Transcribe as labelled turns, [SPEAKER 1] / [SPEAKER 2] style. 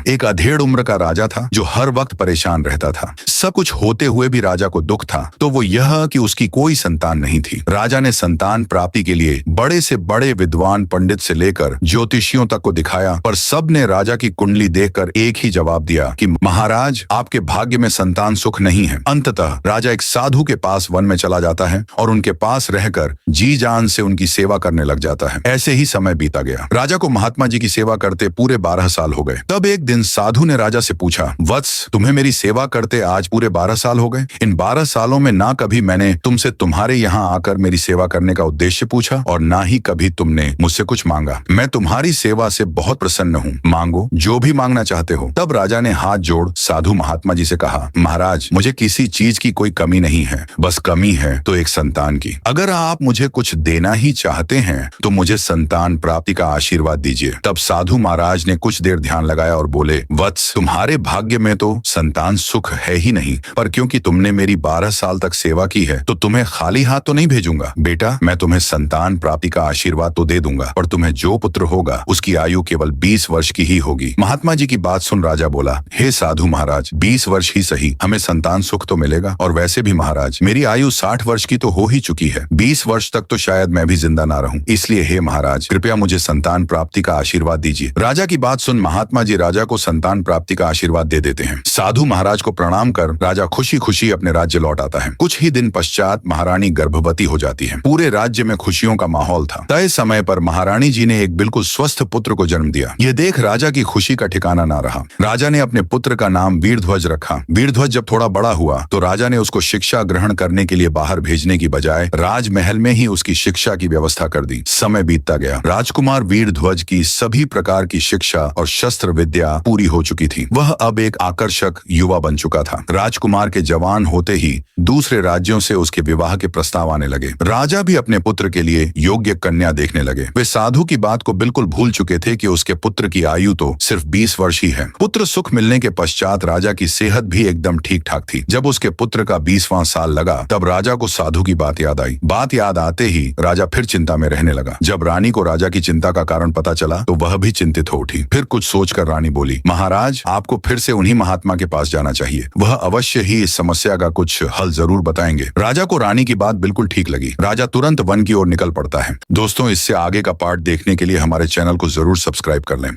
[SPEAKER 1] एक अधेड़ उम्र का राजा था जो हर वक्त परेशान रहता था। सब कुछ होते हुए भी राजा को दुख था, तो वो यह कि उसकी कोई संतान नहीं थी। राजा ने संतान प्राप्ति के लिए बड़े से बड़े विद्वान पंडित से लेकर ज्योतिषियों तक को दिखाया, पर सब ने राजा की कुंडली देखकर एक ही जवाब दिया कि महाराज, आपके भाग्य में संतान सुख नहीं है। अंततः राजा एक साधु के पास वन में चला जाता है और उनके पास रहकर जी जान से उनकी सेवा करने लग जाता है। ऐसे ही समय बीता गया। राजा को महात्मा जी की सेवा करते पूरे 12 साल हो गए। तब एक दिन साधु ने राजा से पूछा, वत्स, तुम्हें मेरी सेवा करते आज पूरे 12 साल हो गए। इन 12 सालों में ना कभी मैंने तुमसे तुम्हारे यहाँ आकर मेरी सेवा करने का उद्देश्य पूछा और ना ही कभी तुमने मुझसे कुछ मांगा। मैं तुम्हारी सेवा से बहुत प्रसन्न हूँ, मांगो जो भी मांगना चाहते हो। तब राजा ने हाथ जोड़ साधु महात्मा जी से कहा, महाराज, मुझे किसी चीज की कोई कमी नहीं है, बस कमी है तो एक संतान की। अगर आप मुझे कुछ देना ही चाहते हैं तो मुझे संतान प्राप्ति का आशीर्वाद दीजिए। तब साधु महाराज ने कुछ देर ध्यान लगाया और बोले, वत्स, तुम्हारे भाग्य में तो संतान सुख है ही नहीं, पर क्योंकि तुमने मेरी 12 साल तक सेवा की है तो तुम्हें खाली हाथ तो नहीं भेजूंगा। बेटा, मैं तुम्हें संतान प्राप्ति का आशीर्वाद तो दे दूंगा, पर तुम्हें जो पुत्र होगा उसकी आयु केवल 20 वर्ष की ही होगी। महात्मा जी की बात सुन राजा बोला, हे साधु महाराज, 20 वर्ष ही सही, हमें संतान सुख तो मिलेगा। और वैसे भी महाराज, मेरी आयु 60 वर्ष की तो हो ही चुकी है। 20 वर्ष तक तो शायद मैं भी जिंदा ना रहूं। इसलिए हे महाराज, कृपया मुझे संतान प्राप्ति का आशीर्वाद दीजिए। राजा की बात सुन महात्मा जी राजा को संतान प्राप्ति का आशीर्वाद दे देते हैं। साधु महाराज को प्रणाम कर राजा खुशी खुशी अपने राज्य लौट आता है। कुछ ही दिन पश्चात महारानी गर्भवती हो जाती है। पूरे राज्य में खुशियों का माहौल था। तय समय पर महारानी जी ने एक बिल्कुल स्वस्थ पुत्र को जन्म दिया। यह देख राजा की खुशी का ठिकाना ना रहा। राजा ने अपने पुत्र का नाम वीरध्वज रखा। वीरध्वज जब थोड़ा बड़ा हुआ तो राजा ने उसको शिक्षा ग्रहण करने के लिए बाहर भेजने की बजाय राजमहल में ही उसकी शिक्षा की व्यवस्था कर दी। समय बीतता गया। राजकुमार वीरध्वज की सभी प्रकार की शिक्षा और शस्त्र विद्या पूरी हो चुकी थी। वह अब एक आकर्षक युवा बन चुका था। राजकुमार के जवान होते ही दूसरे राज्यों से उसके विवाह के प्रस्ताव आने लगे। राजा भी अपने पुत्र के लिए योग्य कन्या देखने लगे। वे साधु की बात को बिल्कुल भूल चुके थे कि उसके पुत्र की आयु तो सिर्फ 20 वर्ष ही है। पुत्र सुख मिलने के पश्चात राजा की सेहत भी एकदम ठीक ठाक थी। जब उसके पुत्र का 20वां साल लगा तब राजा को साधु की बात याद आई। बात याद आते ही राजा फिर चिंता में रहने लगा। जब रानी को राजा की चिंता का कारण पता चला तो वह भी चिंतित हो उठी। फिर कुछ सोचकर रानी बोली, महाराज, आपको फिर से उन्हीं महात्मा के पास जाना चाहिए। वह अवश्य ही इस समस्या का कुछ हल जरूर बताएंगे। राजा को रानी की बात बिल्कुल ठीक लगी। राजा तुरंत वन की ओर निकल पड़ता है। दोस्तों, इससे आगे का पार्ट देखने के लिए हमारे चैनल को जरूर सब्सक्राइब कर लें।